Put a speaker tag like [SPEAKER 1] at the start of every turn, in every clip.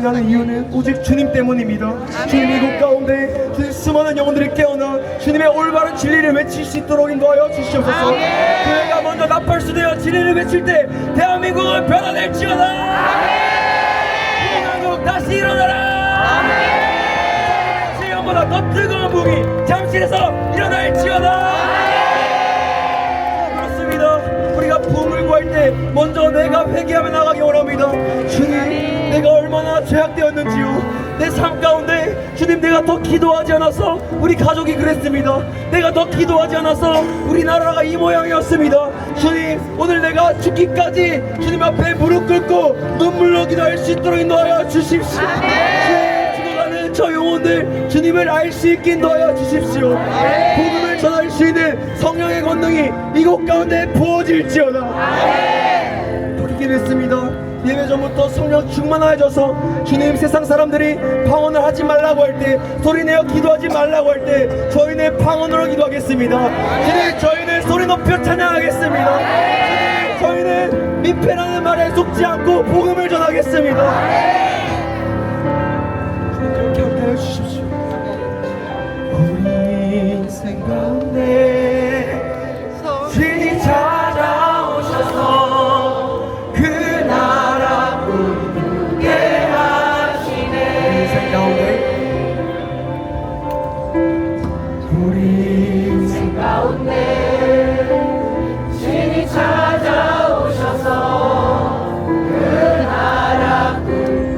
[SPEAKER 1] 나는 이유는 오직 주님 때문입니다. 주님 이곳 가운데 주님 수많은 영혼들이 깨어나 주님의 올바른 진리를 외칠 수 있도록 인도하여 주시옵소서. 교회가 먼저 나팔수 되어 진리를 외칠 때 대한민국은 변화될지어다. 대한민국 다시 일어나라. 지금보다 더 뜨거운 무기 잠실에서 일어날지어다. 그렇습니다. 우리가 부흥을 구할 때 먼저 내가 회개하며 나가기 원합니다. 주님, 내가 얼마나 죄악되었는지요. 내 삶 가운데 주님, 내가 더 기도하지 않아서 우리 가족이 그랬습니다. 내가 더 기도하지 않아서 우리 나라가 이 모양이었습니다. 주님, 오늘 내가 죽기까지 주님 앞에 무릎 꿇고 눈물로 기도할 수 있도록 인도하여 주십시오. 죽어가는 저 영혼들 주님을 알 수 있게 인도하여 주십시오. 복음을 전할 수 있는 성령의 권능이 이곳 가운데 부어질지어다. 그렇게 됐습니다. 예배 전부터 성령 충만하여져서 주님, 세상 사람들이 방언을 하지 말라고 할 때, 소리내어 기도하지 말라고 할 때 저희는 방언으로 기도하겠습니다. 주님, 저희는 소리 높여 찬양하겠습니다. 주님, 저희는 민폐라는 말에 속지 않고 복음을 전하겠습니다. 주님, 그렇게 함께하여 주십시오. 우리 인생 가운데 주님 찾아오셔서 그 나라 꿈꾸게 하시네. 인생 가운데 우리 인생 가운데 주님 찾아오셔서 그 나라 꿈꾸게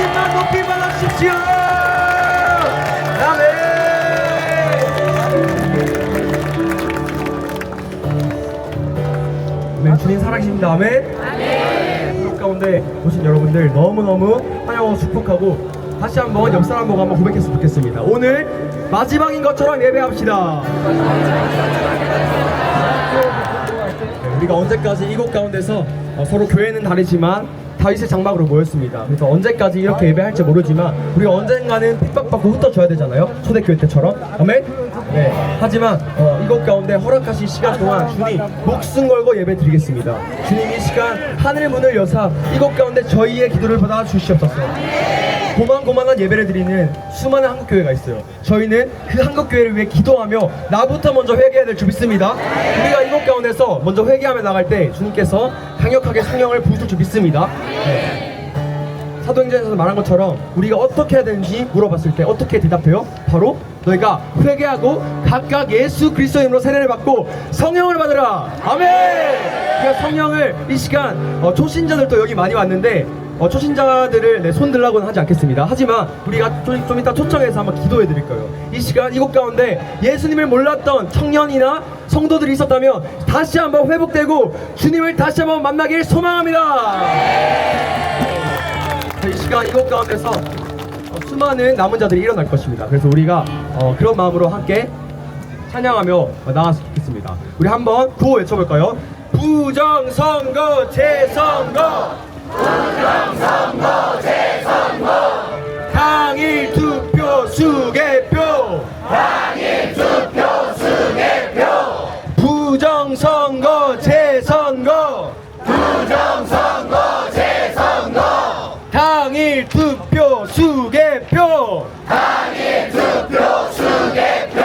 [SPEAKER 1] 주님만 높이 받아주십시오. 아멘. 네, 주님 살아계십니다. 아멘. 아멘. 가운데 오신 여러분들 너무너무 환영하고 축복하고 다시 한번 역사 한번 고백했으면 좋겠습니다. 오늘 마지막인 것처럼 예배합시다. 우리가 언제까지 이곳 가운데서 서로 교회는 다르지만 다윗의 장막으로 모였습니다. 그래서 언제까지 이렇게 예배할지 모르지만 우리가 언젠가는 핍박받고 흩어져야 되잖아요. 초대교회 때처럼. 아멘? 네. 하지만 이곳 가운데 허락하신 시간 동안 주님 목숨 걸고 예배 드리겠습니다. 주님 이 시간 하늘의 문을 여사 이곳 가운데 저희의 기도를 받아 주시옵소서. 고만고만한 예배를 드리는 수많은 한국교회가 있어요. 저희는 그 한국교회를 위해 기도하며 나부터 먼저 회개해야 될 줄 믿습니다. 우리가 이곳 가운데서 먼저 회개하며 나갈 때 주님께서 강력하게 성령을 부으실 줄 믿습니다. 네. 사도행전에서 말한 것처럼 우리가 어떻게 해야 되는지 물어봤을 때 어떻게 대답해요? 바로 너희가 회개하고 각각 예수 그리스도의 이름으로 세례를 받고 성령을 받으라. 아멘. 그러니까 성령을 이 시간 초신자들도 여기 많이 왔는데 초신자들을 손 들라고는 하지 않겠습니다. 하지만 우리가 좀 이따 초청해서 한번 기도해 드릴 거예요. 이 시간 이곳 가운데 예수님을 몰랐던 청년이나 성도들이 있었다면 다시 한번 회복되고 주님을 다시 한번 만나길 소망합니다. 이 시간 이곳 가운데서 수많은 남은 자들이 일어날 것입니다. 그래서 우리가 그런 마음으로 함께 찬양하며 나갔으면 좋겠습니다. 우리 한번 구호 외쳐볼까요? 부정선거 재선거, 부정선거 재선거, 당일 투표 수개표, 당일 투표 수개표, 부정선거 재선거, 부정선거 재선거, 당일 투표 수개표, 당일 투표 수개표.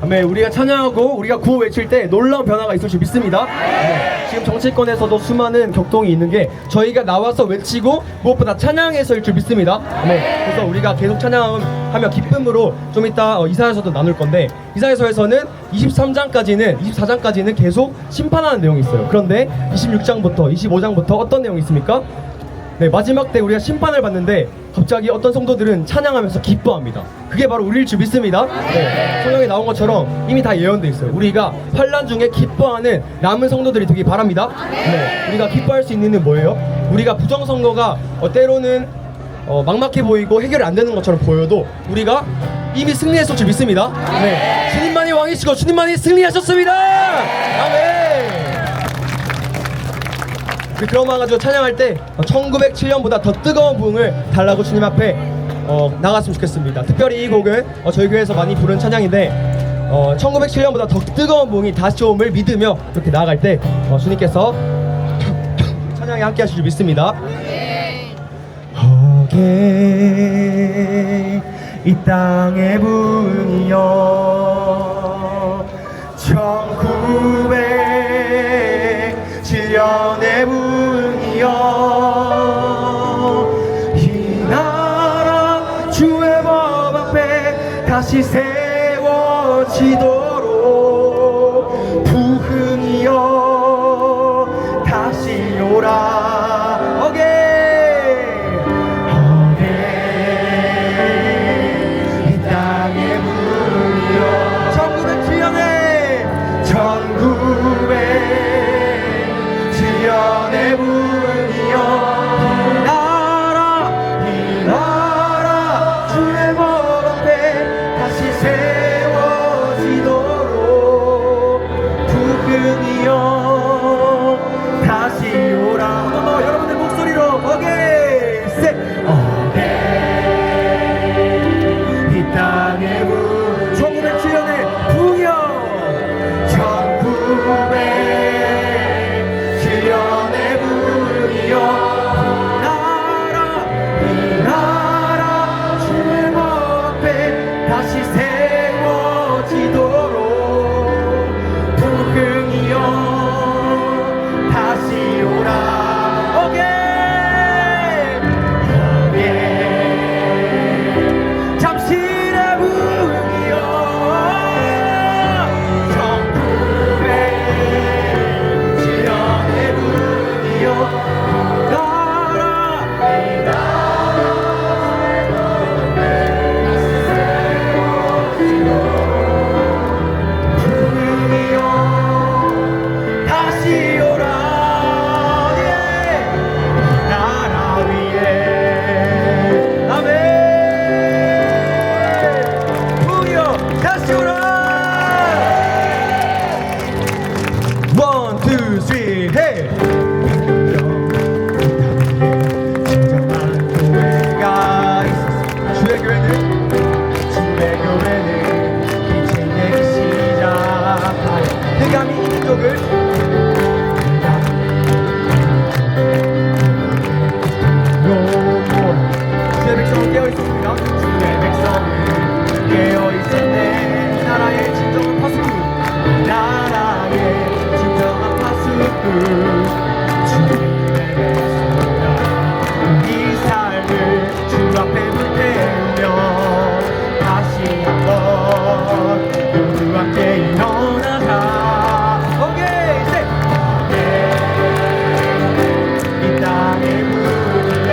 [SPEAKER 1] 아멘. 우리가 찬양하고 우리가 구호 외칠 때 놀라운 변화가 있을 줄 믿습니다. 네. 지금 정치권에서도 수많은 격동이 있는 게 저희가 나와서 외치고 무엇보다 찬양해서일 줄 믿습니다. 네. 그래서 우리가 계속 찬양하며 기쁨으로 좀 이따 이사야서도 나눌 건데 이사야서에서는 24장까지는 계속 심판하는 내용이 있어요. 그런데 26장부터 25장부터 어떤 내용이 있습니까? 네, 마지막 때 우리가 심판을 받는데 갑자기 어떤 성도들은 찬양하면서 기뻐합니다. 그게 바로 우리일 줄 믿습니다. 네, 성경에 나온 것처럼 이미 다 예언돼 있어요. 우리가 환난 중에 기뻐하는 남은 성도들이 되기 바랍니다. 네, 우리가 기뻐할 수 있는 일은 뭐예요? 우리가 부정선거가 때로는 막막해 보이고 해결이 안 되는 것처럼 보여도 우리가 이미 승리했을 줄 믿습니다. 네, 주님만이 왕이시고 주님만이 승리하셨습니다. 아멘. 그런 마음 가지고 찬양할 때 1907년보다 더 뜨거운 부흥을 달라고 주님 앞에 나갔으면 좋겠습니다. 특별히 이 곡은 저희 교회에서 많이 부르는 찬양인데 1907년보다 더 뜨거운 부흥이 다시 오음을 믿으며 이렇게 나아갈 때 주님께서 찬양에 함께 하실 줄 믿습니다. 허게 이 땅의 부흥이여 1907년의 부흥이여 이 나라 주의 법 앞에 다시 세워지도록 부흥이여 다시 오라. 어게 이 땅의 부흥이여 1907년의 부흥이여 이 나라 주의 법 앞에 다시 세워지도록 교회는 주의 교회는 빛을 내기 시작하여 흑암이 있는 쪽을 주의 백성은 깨어있습니다. 주의 백성은 깨어있었네. 나라의 진정한 파수꾼 나라의 진정한 파수꾼 주의 백성이라 이 삶을 주 앞에 불태우며 다시 한번 모두 함께 일어나자. 오케이 셋. 이 땅에 물려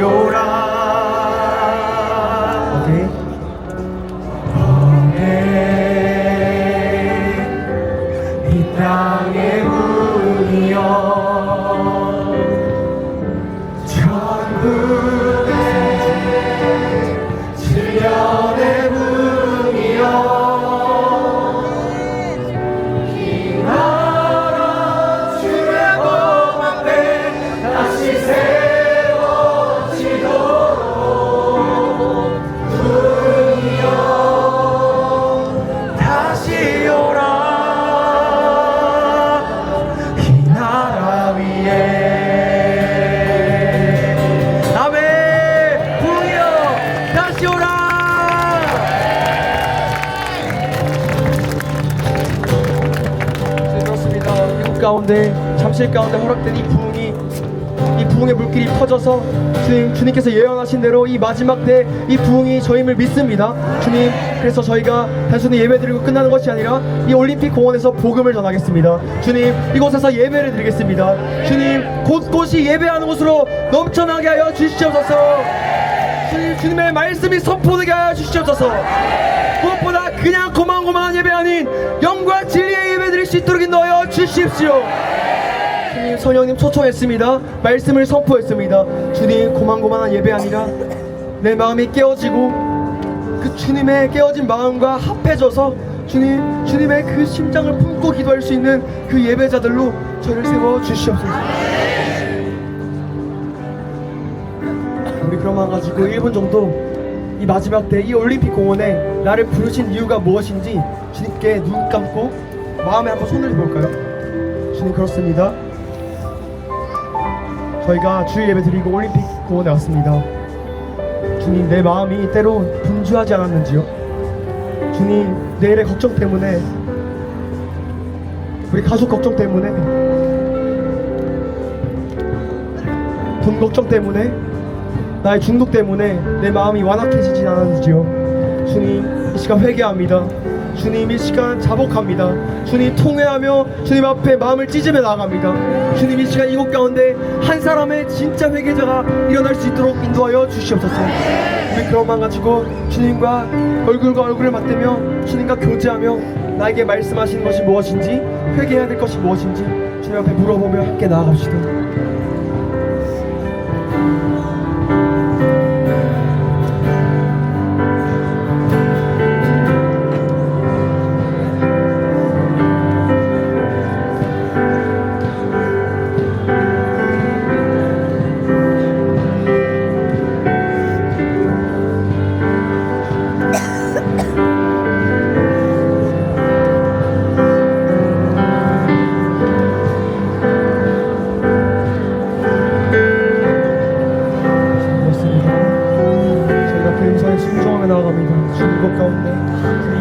[SPEAKER 1] 오라. 오케이. 이 땅의 문이여 천국의 지면의 문이여 이 나라 주의 법 앞에 다시 세워지도록 문이여 다시 오라. 이 나라 위에 아멘. 부흥이여 다시 오라. 네, 그렇습니다. 미국 가운데 잠실 가운데 허락된 이 부흥의 물길이 퍼져서 주님께서 예언하신 대로 이 마지막 때 이 부흥이 저임을 믿습니다. 주님, 그래서 저희가 단순히 예배드리고 끝나는 것이 아니라 이 올림픽 공원에서 복음을 전하겠습니다. 주님, 이곳에서 예배를 드리겠습니다. 주님, 곳곳이 예배하는 곳으로 넘쳐나게 하여 주시옵소서. 주님의 말씀이 선포되게 하여 주시옵소서. 무엇보다 그냥 고만고만한 예배 아닌 영과 진리의 예배 드릴 수 있도록 인도하여 주십시오. 주님, 성령님 초청했습니다. 말씀을 선포했습니다. 주님, 고만고만한 예배 아니라 내 마음이 깨어지고 그 주님의 깨어진 마음과 합해져서 주님의 그 심장을 품고 기도할 수 있는 그 예배자들로 저를 세워 주시옵소서. 우리 그럼 와가지고 1분 정도 이 마지막 때 이 올림픽 공원에 나를 부르신 이유가 무엇인지 주님께 눈 감고 마음에 한번 손을 해볼까요? 주님, 그렇습니다. 저희가 주일 예배 드리고 올림픽 공원에 왔습니다. 주님, 내 마음이 때로 분주하지 않았는지요? 주님, 내일의 걱정 때문에, 우리 가족 걱정 때문에, 돈 걱정 때문에, 나의 중독 때문에 내 마음이 완악해지진 않았는지요? 주님, 이 시간 회개합니다. 주님, 이 시간 자복합니다. 주님, 통회하며 주님 앞에 마음을 찢으며 나아갑니다. 주님, 이 시간 이곳 가운데 한 사람의 진짜 회개자가 일어날 수 있도록 인도하여 주시옵소서. 우리 그런 마음 가지고 주님과 얼굴과 얼굴을 맞대며 주님과 교제하며 나에게 말씀하시는 것이 무엇인지, 회개해야 될 것이 무엇인지 주님 앞에 물어보며 함께 나아갑시다.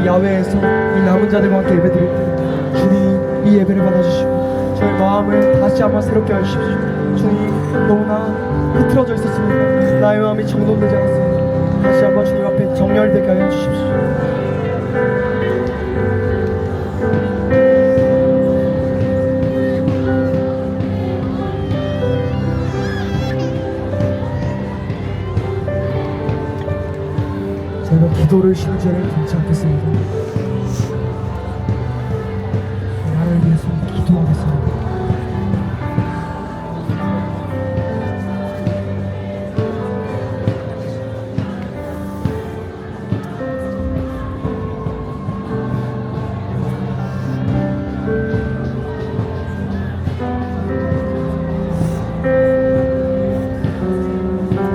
[SPEAKER 1] 야외에서 이 남은 자들과 함께 예배 드릴 때 주님, 이 예배를 받아주시고 저희 마음을 다시 한번 새롭게 하십시오. 주님, 너무나 흐트러져 있었습니다. 나의 마음이 정돈되지 않았습니다. 다시 한번 주님 앞에 정렬되게 하여 주십시오. 저희가 기도를 쉬는 자리를 끊지 않겠습니다. 나를 위해서 기도하겠습니다.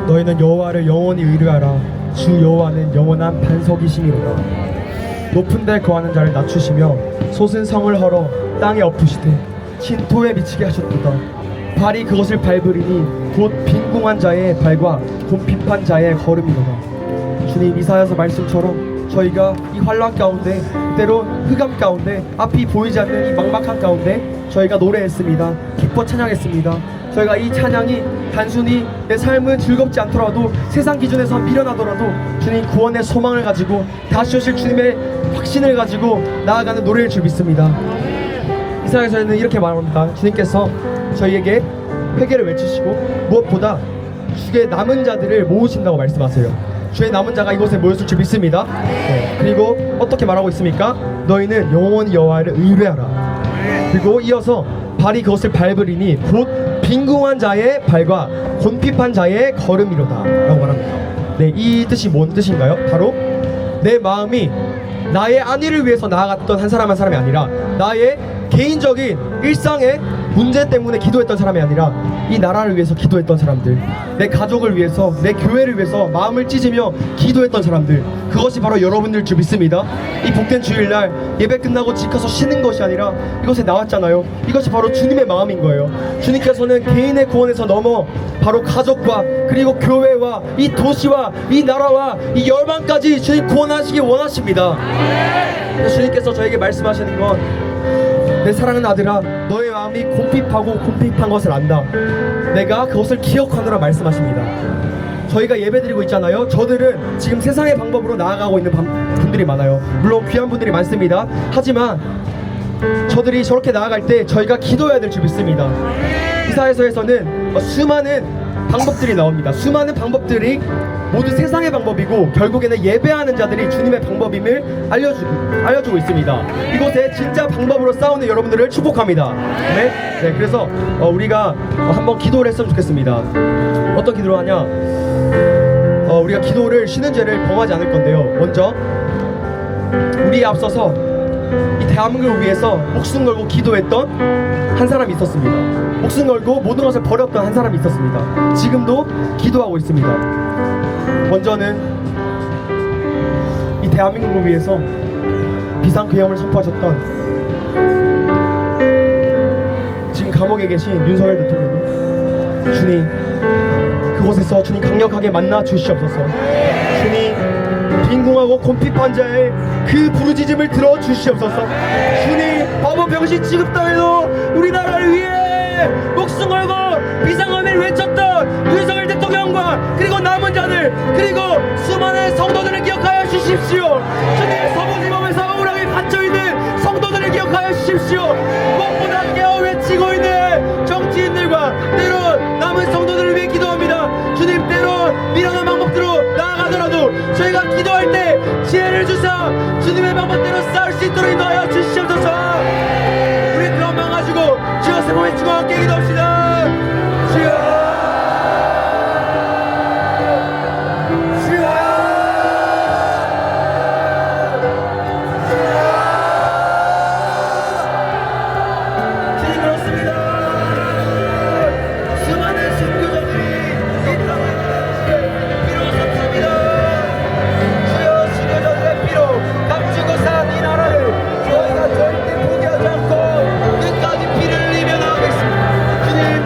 [SPEAKER 1] 너희는 여호와를 영원히 의뢰하라. 주 여호와는 영원한 반석이시니로다. 높은 데 거하는 자를 낮추시며 솟은 성을 헐어 땅에 엎으시되 진토에 미치게 하셨도다. 발이 그것을 밟으리니 곧 빈궁한 자의 발과 곰핍한 자의 걸음이로다. 주님, 이사야서 말씀처럼 저희가 이 환란 가운데, 때로 흑암 가운데, 앞이 보이지 않는 이 막막한 가운데 저희가 노래했습니다. 기뻐 찬양했습니다. 저희가 이 찬양이 단순히 내 삶은 즐겁지 않더라도, 세상 기준에서 미련하더라도 주님 구원의 소망을 가지고 다시 오실 주님의 확신을 가지고 나아가는 노래일 줄 믿습니다. 이사야서에는 이렇게 말합니다. 주님께서 저희에게 회개를 외치시고 무엇보다
[SPEAKER 2] 주의 남은 자들을 모으신다고 말씀하세요. 주의 남은 자가 이곳에 모였을 줄 믿습니다. 그리고 어떻게 말하고 있습니까? 너희는 영원히 여호와를 의뢰하라. 그리고 이어서 발이 그것을 밟으리니 곧 빈궁한 자의 발과 곤핍한 자의 걸음이로다 라고 말합니다. 네, 이 뜻이 뭔 뜻인가요? 바로 내 마음이 나의 안위를 위해서 나아갔던 한 사람이 아니라 나의 개인적인 일상의 문제 때문에 기도했던 사람이 아니라 이 나라를 위해서 기도했던 사람들, 내 가족을 위해서, 내 교회를 위해서 마음을 찢으며 기도했던 사람들, 그것이 바로 여러분들 줄 믿습니다. 이 복된 주일날 예배 끝나고 집 가서 쉬는 것이 아니라 이것에 나왔잖아요. 이것이 바로 주님의 마음인 거예요. 주님께서는 개인의 구원에서 넘어 바로 가족과 그리고 교회와 이 도시와 이 나라와 이 열방까지 주님 구원하시기 원하십니다. 그래서 주님께서 저에게 말씀하시는 건 내 사랑하는 아들아, 너의 마음이 곤핍한 것을 안다. 내가 그것을 기억하노라 말씀하십니다. 저희가 예배드리고 있잖아요. 저들은 지금 세상의 방법으로 나아가고 있는 분들이 많아요. 물론 귀한 분들이 많습니다. 하지만 저들이 저렇게 나아갈 때 저희가 기도해야 될 줄 믿습니다. 이사야서에서는 수많은 방법들이 나옵니다. 수많은 방법들이 모두 세상의 방법이고 결국에는 예배하는 자들이 주님의 방법임을 알려주고 있습니다. 이곳에 진짜 방법으로 싸우는 여러분들을 축복합니다. 네, 그래서 우리가 한번 기도를 했으면 좋겠습니다. 어떤 기도를 하냐? 우리가 기도를 쉬는 죄를 범하지 않을 건데요. 먼저 우리에 앞서서 이 대한민국을 위해서 목숨 걸고 기도했던 한 사람이 있었습니다. 목숨 걸고 모든 것을 버렸던 한 사람이 있었습니다. 지금도 기도하고 있습니다. 먼저는 이 대한민국을 위해서 비상계엄을 선포하셨던 지금 감옥에 계신 윤석열 대통령님, 주님 그곳에서 주님 강력하게 만나 주시옵소서. 주님 빈궁하고 곤핍한 자의 그 부르짖음을 들어 주시옵소서. 주님 바보 병신 취급당해도 우리나라를 위해 목숨 걸고 비상엄을 외쳤던 윤석열 대통령과 그리고 남은 자들 그리고 수많은 성도들을 기억하여 주십시오. 주님 서부지법에서 억울하게 갇혀있는 성도들을 기억하여 주십시오. 무엇보다 깨어 외치고 있는 정치인들과 때론 남은 성도들을 위해 기도합니다. 주님 때론 미련한 방법대로 나아가더라도 저희가 기도할 때 지혜를 주사 주님의 방법대로 싸울 수 있도록 인도하여 주시옵소서. 우리 그런 마음 가지고 주여 세 번의 주와 함께 기도합시다. 주여 주님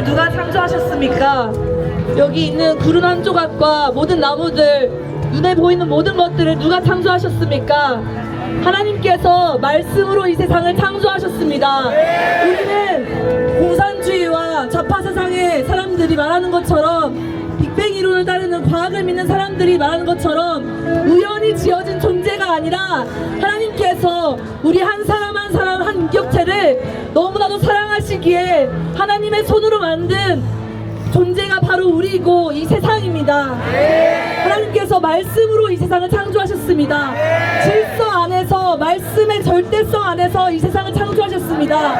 [SPEAKER 3] 누가 창조하셨습니까? 여기 있는 구름 한 조각과 모든 나무들, 눈에 보이는 모든 것들을 누가 창조하셨습니까? 하나님께서 말씀으로 이 세상을 창조하셨습니다. 우리는 공산주의와 좌파 세상의 사람들이 말하는 것처럼, 빅뱅 이론을 따르는 과학을 믿는 사람들이 말하는 것처럼 우연히 지어진 존재가 아니라 하나님께서 우리 한 사람 한 사람 한 인격체를 너무나도 사랑하시기에 하나님의 손으로 만든 존재가 바로 우리이고 이 세상입니다. 하나님께서 말씀으로 이 세상을 창조하셨습니다. 질서 안에서, 말씀의 절대성 안에서 이 세상을 창조하셨습니다.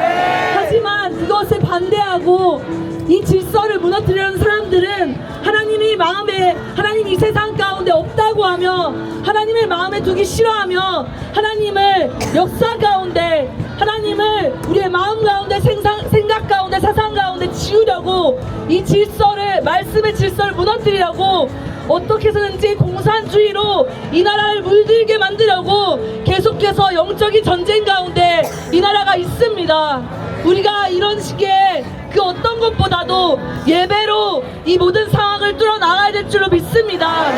[SPEAKER 3] 하지만 그것을 반대하고 이 질서를 무너뜨리려는 사람들은 하나님 이 세상 가운데 없다고 하며, 하나님을 마음에 두기 싫어하며, 하나님을 역사 가운데, 하나님을 우리의 마음 가운데, 생각 가운데, 사상 가운데 지우려고, 이 질서를, 말씀의 질서를 무너뜨리려고 어떻게 해서든지 공산주의로 이 나라를 물들게 만들려고 계속해서 영적인 전쟁 가운데 이 나라가 있습니다. 우리가 이런 시기에 그 어떤 것보다도 예배로 이 모든 상황을 뚫어나가야 될 줄로 믿습니다.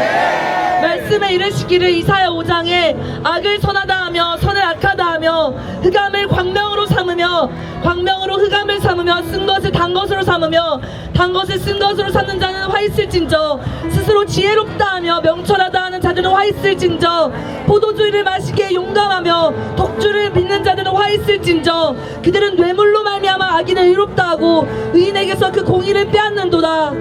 [SPEAKER 3] 말씀에 이르시기를 이사야 5장에 악을 선하다 하며 선을 악하다 하며 흑암을 광명으로 삼으며 광명으로 흑암을 삼으며 쓴 것을 단 것으로 삼으며 단 것을 쓴 것으로 삼는 자는 화 있을진저 스스로 지혜롭다 하며 명철하다 하는 자들은 화 있을진저 포도주를 마시기에 용감하며 독주를 믿는 자들은 화 있을진저 그들은 뇌물로 말미암아 악인을 의롭다 하고 의인에게서 그 공의를 빼앗는도다.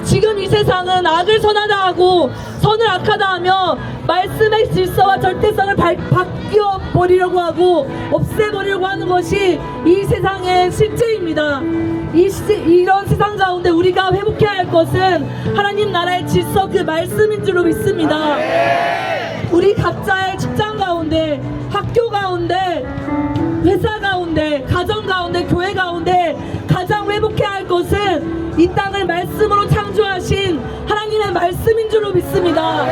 [SPEAKER 3] 지금 이 세상은 악을 선하다 하고 선을 악하다 하며 말씀의 질서와 절대성을 바뀌어 버리려고 하고 없애버리려고 하는 것이 이 세상의 실제입니다. 이런 세상 가운데 우리가 회복해야 할 것은 하나님 나라의 질서, 그 말씀인 줄로 믿습니다. 우리 각자의 직장 가운데, 학교 가운데, 회사 가운데, 가정 가운데, 교회 가운데 가장 회복해야 할 것은 이 땅을 말씀으로 창조하신 하나님의 말씀인 줄로 믿습니다.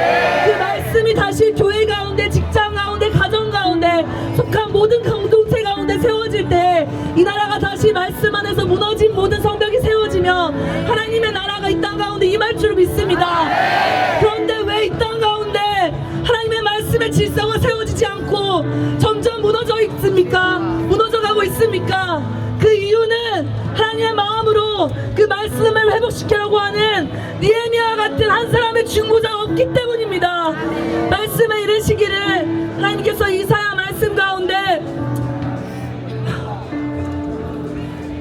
[SPEAKER 3] 그 말씀이 다시 교회 가운데, 직장 가운데, 가정 가운데 속한 모든 공동체 가운데 세워질 때 이 나라가 다시 말씀 안에서 무너진 모든 성벽이 세워지며 하나님의 나라가 이 땅 가운데 임할 줄로 믿습니다. 그런데 왜 이 땅 가운데 하나님의 말씀의 질서가 세워지지 않고 점점 무너져 있습니까? 무너져가고 있습니까? 그 이유는 하나님의 마음으로 그 말씀을 회복시키려고 하는 니에미아와 같은 한 사람의 중보자가 없기 때문입니다. 말씀에 이르시기를 하나님께서 이사야 말씀 가운데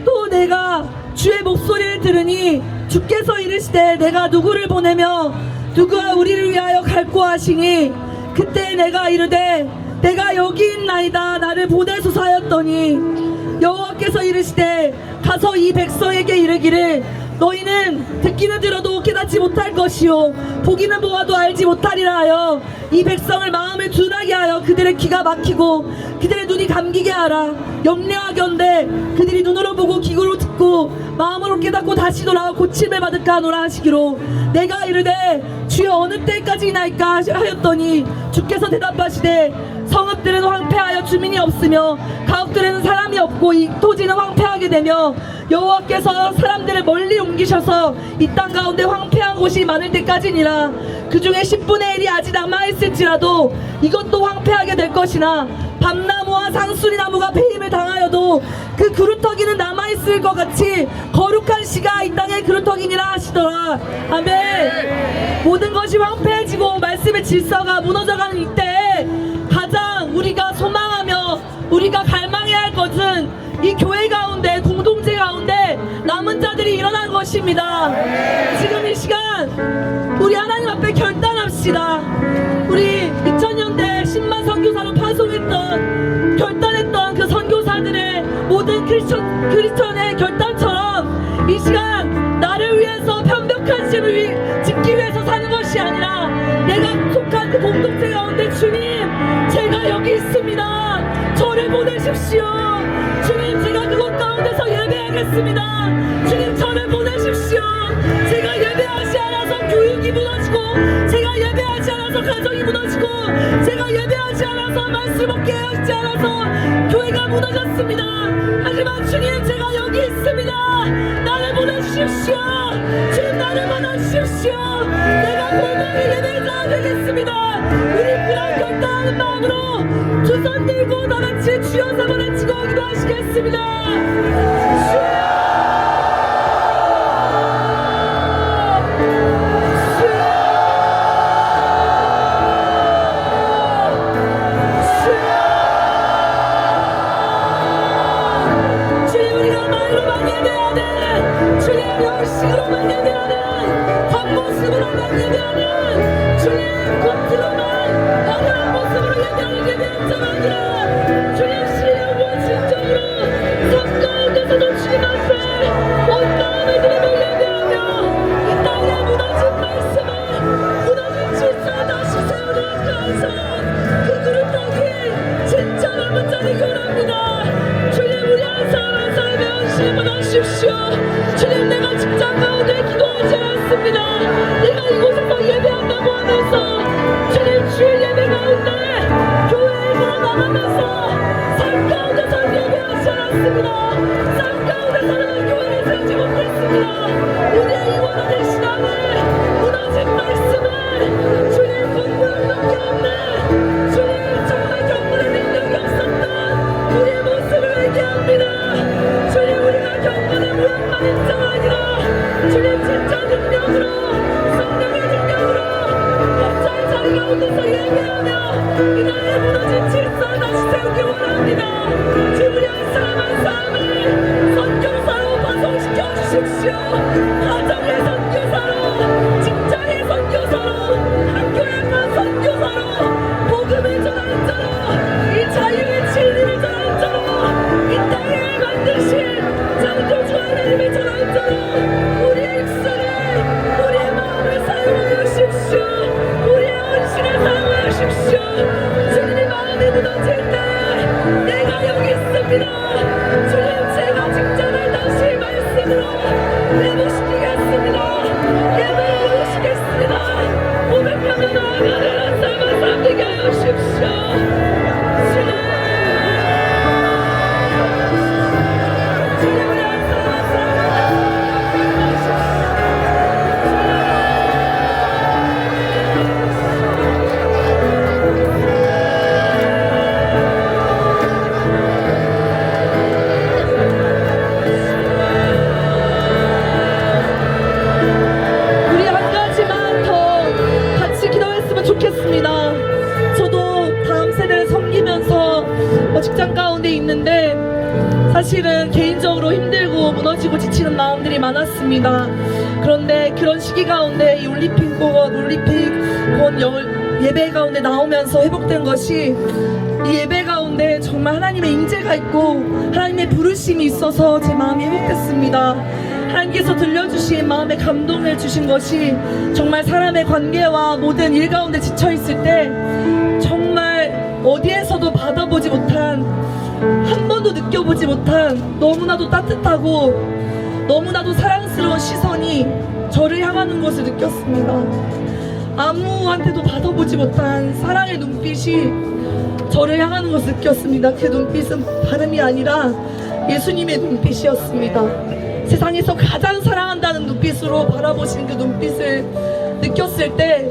[SPEAKER 3] 또 내가 주의 목소리를 들으니 주께서 이르시되 내가 누구를 보내며 누가 우리를 위하여 갈고 하시니 그때 내가 이르되 내가 여기 있나이다 나를 보내소서 하였더니 여호와께서 이르시되 가서 이 백성에게 이르기를 너희는 듣기는 들어도 깨닫지 못할 것이요 보기는 보아도 알지 못하리라 하여 이 백성을 마음을 둔하게 하여 그들의 귀가 막히고 그들의 눈이 감기게 하라. 염려하건대 그들이 눈으로 보고 귀로 듣고 마음으로 깨닫고 다시 돌아와 고침을 받을까 하노라 하시기로 내가 이르되 주여 어느 때까지나이까 하였더니 주께서 대답하시되 성읍들은 황폐하여 주민이 없으며 가옥들에는 사람이 없고 이 토지는 황폐하게 되며 여호와께서 사람들을 멀리 옮기셔서 이 땅 가운데 황폐한 곳이 많을 때까지니라. 그 중에 10분의 1이 아직 남아있을지라도 이것도 황폐하게 될 것이나 밤나무와 상수리나무가 폐임을 당하여도 그 그루터기는 남아있을 것 같이 거룩한 씨가 이 땅의 그루터기니라 하시더라. 아멘. 모든 것이 황폐해지고 말씀의 질서가 무너져가는 이때에 가장 우리가 소망하며 우리가 갈망해야 할 것은 이 교회 가운데, 공동체 가운데 남은 자들이 일어난 것입니다. 지금 이 시간 우리 하나님 앞에 결단합시다. 우리 2000년대 10만 선교사로 결단했던 그 선교사들의 모든 크리스천의 결단처럼 이 시간 나를 위해서 편벽한 집을 짓기 위해서 사는 것이 아니라 내가 속한 그 공동체 가운데 주님 제가 여기 있습니다. 저를 보내십시오. 주님 제가 그곳 가운데서 예배하겠습니다. 주님 저를 보내십시오. 제가 예배하지 않아서 교육이 무너지고 제가 예배하지 않아서 가정이 무너지고 제가 예배하지 않아서 말씀 없게 하지 않아서 교회가 무너졌습니다. 하지만 주님 제가 여기 있습니다. 나를 보내주십시오. 주십시오. 주님 나를 받아주십시오. 내가 공감의 예배자 되겠습니다. 우리 그날 결단하는 마음으로 두 손 들고 다같이 주여 세 번 외치고 기도하시겠습니다. 주여 영식으로만 예배하는 겉모습으로만 예배하는 주님 겉으로만 어려운 모습으로 예배하는 예배한 자가 아니라 주님 신령과 진정으로 삶 가운데서도 주님 앞에 온 마음을 드리며 예배하며 이 땅에 무너진 말씀을 무너진 질서를 다시 세워나가서 그 그릇하기 진짜 남은 자리 원합니다. 주님 우리 한 사람 한 사람의 헌신을 받아주십시오. 주님 내가 직장 가운데 기도하지 않았습니다. 내가 이곳에서 예배한다고 하면서 주님 주일 예배 가운데 교회에 걸어나가면서 삶 가운데서 예배하지 않았습니다. 삶 가운데서는 교회를 세우지 못했습니다. 우리의 이원하는 신앙을 무너진 말씀을 주님 공부력이 없는 주님 정말 경건의 능력이 없었던 우리의 모습을 회개합니다. 주님 우리가 경건의 모양만인 자가 아니라 주님 진짜 능력으로 성령의 능력으로 법자의 자리 가운데서 예배하며 이 나라의 무너진 질서를 다시 세우기 원합니다. 주님 우리 한 사람 한 사람을 선교사로 파송시켜 주십시오. 가정의 선교사로 직장의 선교사로 학교에 간 선교사로 복음을 전하는 자로 이 자유의 진리를 전하는 자로 이 땅에 만드신 창조주 하나님을 전하는 자로 우리의 입술을 우리의 마음을 사용하여 주십시오. 우리의 헌신을 사용하여 주십시오. 주님 마음이 무너질 때 내가 여기 있습니다. 주님 제가 직장을 다시 말씀으로 회복시키겠습니다. 예배를 회복시키겠습니다. 고백하며 나아가는 한 사람 한 사람 되게 하여 주십시오. 주님 우리 한 가지만 더 같이 기도했으면 좋겠습니다. 저도 다음 세대를 섬기면서 직장 가운데 있는데 사실은 개인적으로 힘들고 무너지고 지치는 마음들이 많았습니다. 그런데 그런 시기 가운데 이 올림픽 예배 가운데 나오면서 회복된 것이 이 예배 가운데 정말 하나님의 임재가 있고 하나님의 부르심이 있어서 제 마음이 회복됐습니다. 하나님께서 들려주신 마음에 감동을 주신 것이 정말 사람의 관계와 모든 일 가운데 지쳐있을 때 정말 어디에서도 받아보지 못한 한 번도 느껴보지 못한 너무나도 따뜻하고 너무나도 사랑스러운 시선이 저를 향하는 것을 느꼈습니다. 아무한테도 받아보지 못한 사랑의 눈빛이 저를 향하는 것을 느꼈습니다. 그 눈빛은 다름이 아니라 예수님의 눈빛이었습니다. 세상에서 가장 사랑한다는 눈빛으로 바라보신 그 눈빛을 느꼈을 때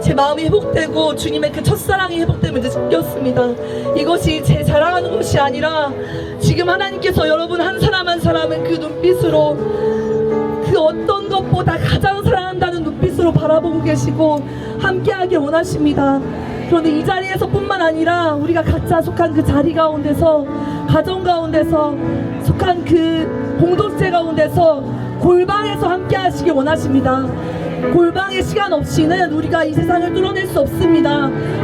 [SPEAKER 3] 제 마음이 회복되고 주님의 그 첫사랑이 회복됨을 느꼈습니다. 이것이 제 자랑하는 것이 아니라 지금 하나님께서 여러분 한 사람 한 사람은 그 눈빛으로 그 어떤 것보다 가장 사랑한다는 눈빛으로 바라보고 계시고 함께하길 원하십니다. 그런데 이 자리에서 뿐만 아니라 우리가 각자 속한 그 자리 가운데서 가정 가운데서 속한 그 공동체 가운데서 골방에서 함께 하시길 원하십니다. 골방의 시간 없이는 우리가 이 세상을 뚫어낼 수 없습니다.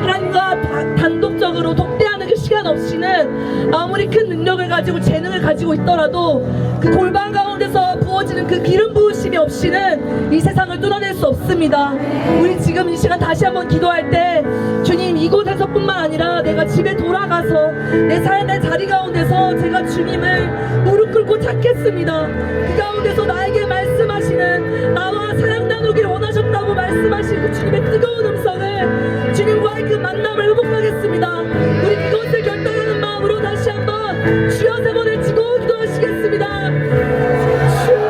[SPEAKER 3] 하나님과 단독적으로 독대하는 그 시간 없이는 아무리 큰 능력을 가지고 재능을 가지고 있더라도 그 골방 가운데서 부어지는 그 기름 부으심이 없이는 이 세상을 뚫어낼 수 없습니다. 우리 지금 이 시간 다시 한번 기도할 때 주님 이곳에서 뿐만 아니라 내가 집에 돌아가서 내 삶의 자리 가운데서 제가 주님을 무릎 꿇고 찾겠습니다. 그 가운데서 나에게 말씀하시는 나와 사랑 나누길 원하셨다고 말씀하신 그 주님의 뜨거운 음성을 주님과의 그 만남을 회복하겠습니다. 우리 그것을 결단하는 마음으로 다시 한번 주여 세 번을 치고 기도하시겠습니다. 주여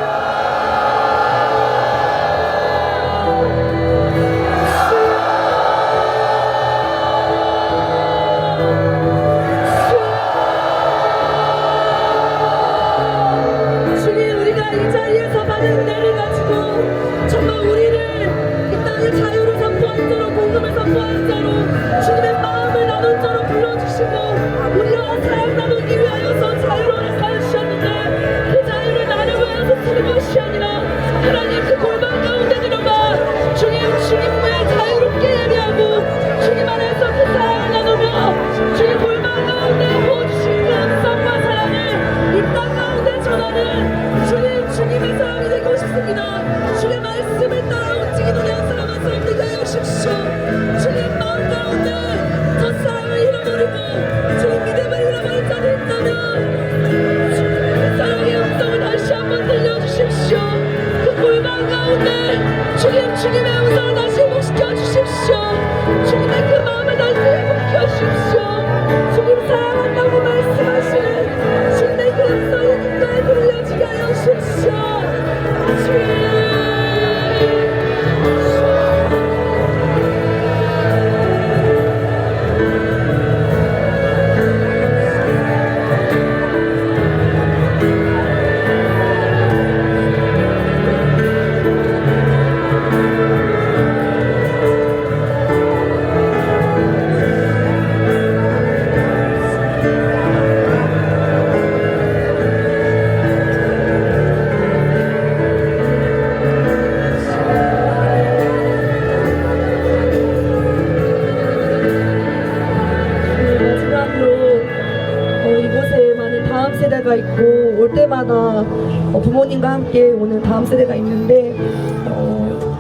[SPEAKER 3] 부모님과 함께 오는 다음 세대가 있는데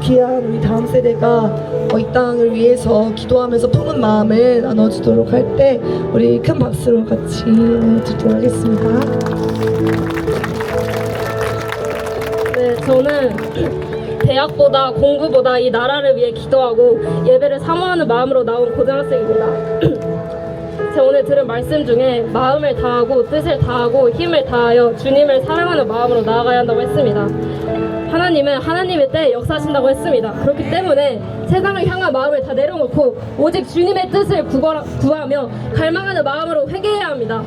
[SPEAKER 3] 귀한 우리 다음 세대가 이 땅을 위해서 기도하면서 품은 마음을 나눠주도록 할 때 우리 큰 박수로 같이 듣도록 하겠습니다.
[SPEAKER 4] 네, 저는 대학보다 공부보다 이 나라를 위해 기도하고 예배를 사모하는 마음으로 나온 고등학생입니다. 제가 오늘 들은 말씀 중에 마음을 다하고 뜻을 다하고 힘을 다하여 주님을 사랑하는 마음으로 나아가야 한다고 했습니다. 하나님은 하나님의 때에 역사하신다고 했습니다. 그렇기 때문에 세상을 향한 마음을 다 내려놓고 오직 주님의 뜻을 구하며 갈망하는 마음으로 회개해야 합니다.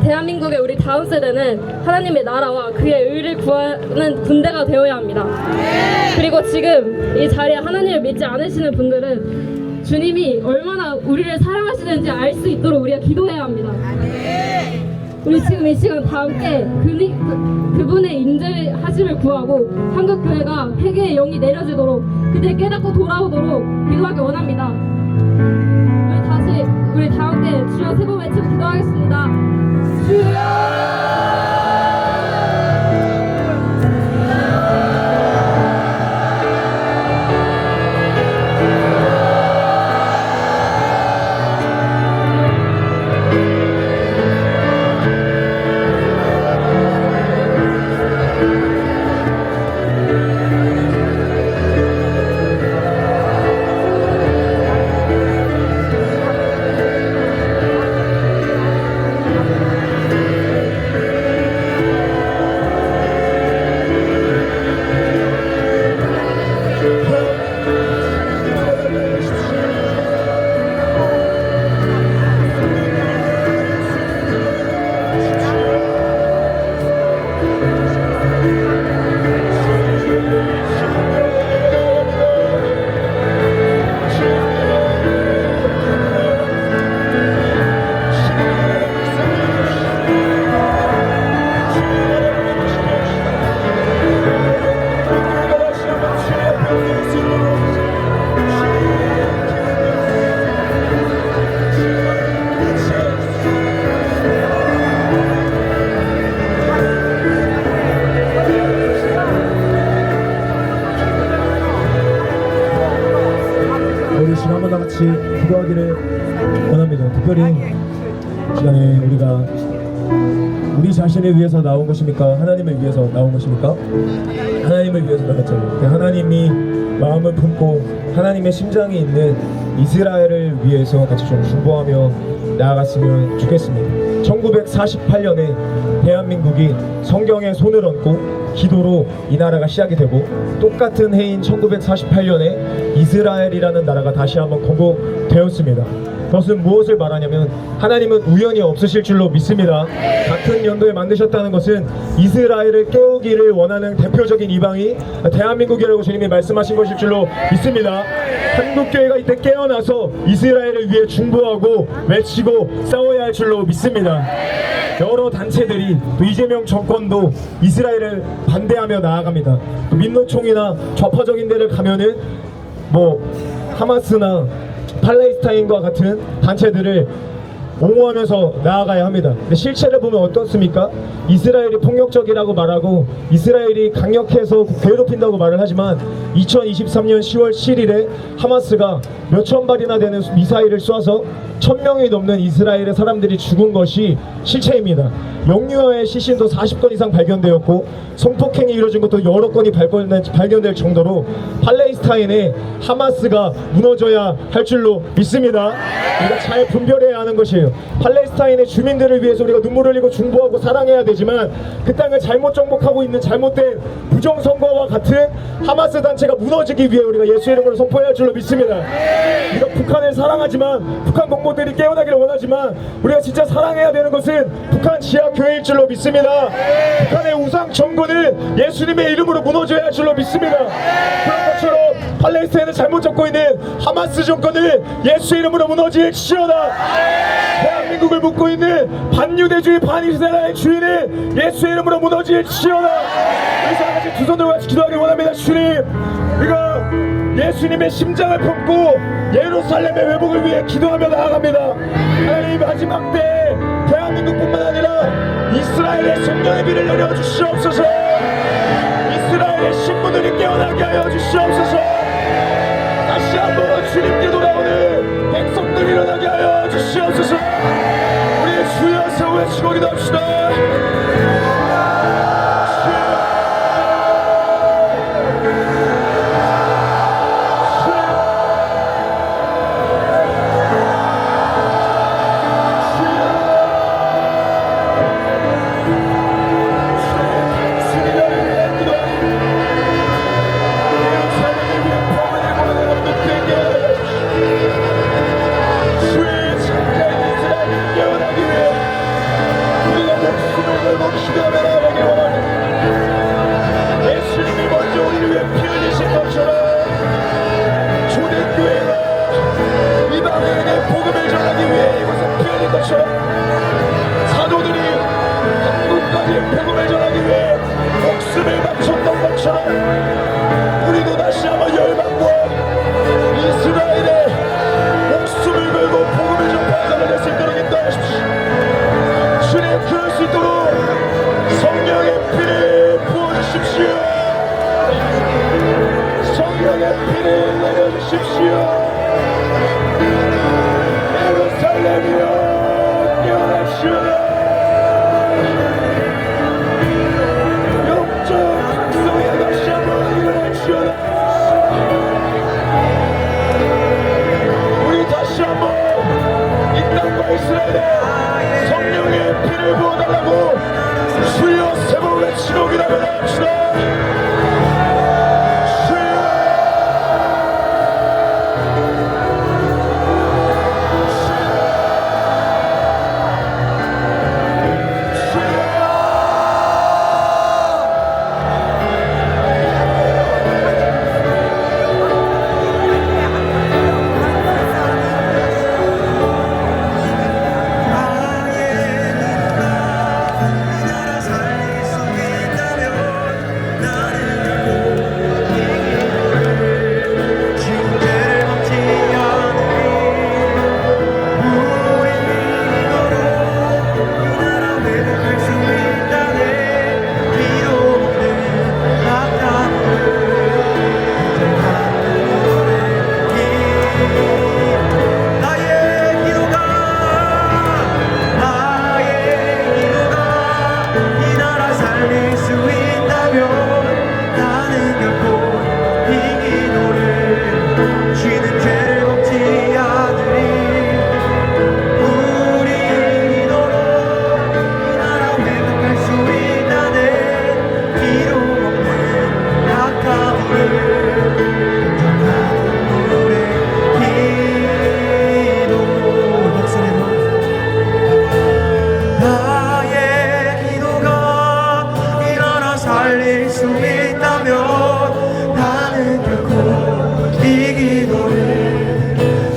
[SPEAKER 4] 대한민국의 우리 다음 세대는 하나님의 나라와 그의 의를 구하는 군대가 되어야 합니다. 그리고 지금 이 자리에 하나님을 믿지 않으시는 분들은 주님이 얼마나 우리를 사랑하시는지 알 수 있도록 우리가 기도해야 합니다. 우리 지금 이 시간 다 함께 그분의 인자하심을 구하고 한국교회가 회개의 영이 내려지도록 그들 깨닫고 돌아오도록 기도하기 원합니다. 우리 다 함께 주여 세 번 외치고 기도하겠습니다.
[SPEAKER 5] 우리 시간 한번 다 같이 기도하기를 원합니다. 특별히 시간에 우리가 우리 자신을 위해서 나온 것입니까? 하나님을 위해서 나온 것입니까? 하나님을 위해서 나왔잖아요. 하나님이 마음을 품고 하나님의 심장이 있는 이스라엘을 위해서 같이 좀 중보하며 나아갔으면 좋겠습니다. 1948년에 대한민국이 성경에 손을 얹고 기도로 이 나라가 시작이 되고 똑같은 해인 1948년에 이스라엘이라는 나라가 다시 한번 건국되었습니다. 그것은 무엇을 말하냐면 하나님은 우연이 없으실 줄로 믿습니다. 같은 연도에 만드셨다는 것은 이스라엘을 깨우기를 원하는 대표적인 이방이 대한민국이라고 주님이 말씀하신 것일 줄로 믿습니다. 한국교회가 이때 깨어나서 이스라엘을 위해 중보하고 외치고 싸워야 할 줄로 믿습니다. 여러 단체들이 또 이재명 정권도 이스라엘을 반대하며 나아갑니다. 또 민노총이나 좌파적인 데를 가면은 뭐 하마스나 팔레스타인과 같은 단체들을 옹호하면서 나아가야 합니다. 근데 실체를 보면 어떻습니까? 이스라엘이 폭력적이라고 말하고 이스라엘이 강력해서 괴롭힌다고 말을 하지만 2023년 10월 7일에 하마스가 몇천 발이나 되는 미사일을 쏴서 1000명이 넘는 이스라엘의 사람들이 죽은 것이 실체입니다. 영유아의 시신도 40건 이상 발견되었고 성폭행이 이루어진 것도 여러 건이 발견될 정도로 팔레스타인의 하마스가 무너져야 할 줄로 믿습니다. 우리가 잘 분별해야 하는 것이에요. 팔레스타인의 주민들을 위해서 우리가 눈물을 흘리고 중보하고 사랑해야 되지만 그 땅을 잘못 정복하고 있는 잘못된 부정선거와 같은 하마스 단체가 무너지기 위해 우리가 예수의 이름으로 선포해야 할 줄로 믿습니다. 우리가 북한을 사랑하지만 북한 공무원들이 깨어나기를 원하지만 우리가 진짜 사랑해야 되는 것은 북한 지하교회일 줄로 믿습니다. 북한의 우상 정권은 예수님의 이름으로 무너져야 할 줄로 믿습니다. 그런 것처럼 팔레스타인을 잘못 잡고 있는 하마스 정권을 예수의 이름으로 무너질지어다. 대한민국을 묶고 있는 반유대주의 반이스라엘 주의는 예수의 이름으로 무너질지어다. 우리 다같이 두 손으로 같이 기도하길 원합니다. 주님, 우리가 예수님의 심장을 품고 예루살렘의 회복을 위해 기도하며 나아갑니다. 하나님, 마지막 때 대한민국뿐만 아니라 이스라엘의 성령의 비를 내려 주시옵소서. 이스라엘의 신부들이 깨어나게 하여 주시옵소서. 다시 한번 주님께 돌아오는 백성들이 일어나게 하여 주시옵소서. 우리의 주여 세워 외치고 기도합시다. 예수님이 먼저 우리를 위해 피 흘리신 것처럼 초대교회가 이방인에게 복음을 전하기 위해 이곳에 피 흘린 것처럼 사도들이 한국까지 복음을 전하기 위해 목숨을 바쳤던 것처럼 우리도 다시 한번 열방과 이스라엘의 목숨을 걸고 복음을 전파하는 자가 될 수 있도록 인도하십시오. 주님, 그럴 수 있도록 성령의 피를 부어주십시오. 성령의 피를 내려주십시오. 예루살렘이여 깨어나시오라. 영적 각성에 다시 한번 일어나시오라. 우리 다시 한번 이 땅과 이스라엘에 성령의 피를 부어달라고 주여 세 번 외치고 기도합시다.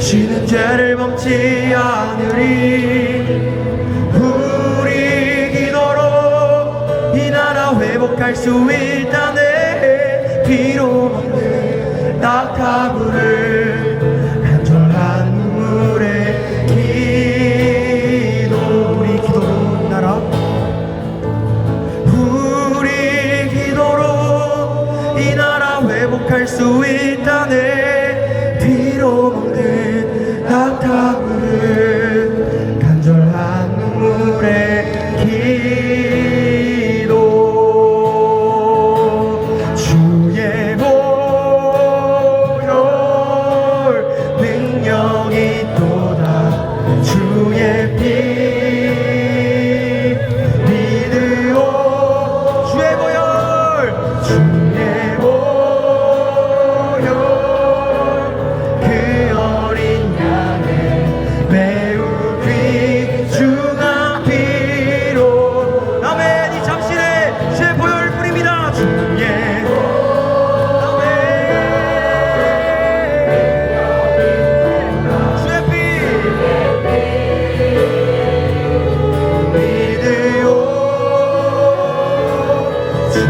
[SPEAKER 1] 지는 죄를 범치 않으리. 우리 기도로 이 나라 회복할 수 있다네. 피로 먹는 낙타불을 간절한 눈물의 기도. 우리 기도로 나라, 우리 기도로 이 나라 회복할 수 있다네. 피로 먹는 낙타불을 간절한 눈물의 기도. 주의 보혈 능력이 또다. 주의 피 믿으오. 주의 보혈, 주의 보혈 그 어린 양의 매우 귀중한 피로. 아멘. 이 잠시에 주의 보혈을 뿌립니다. 주의 아멘. 주의 피 믿으오. 주의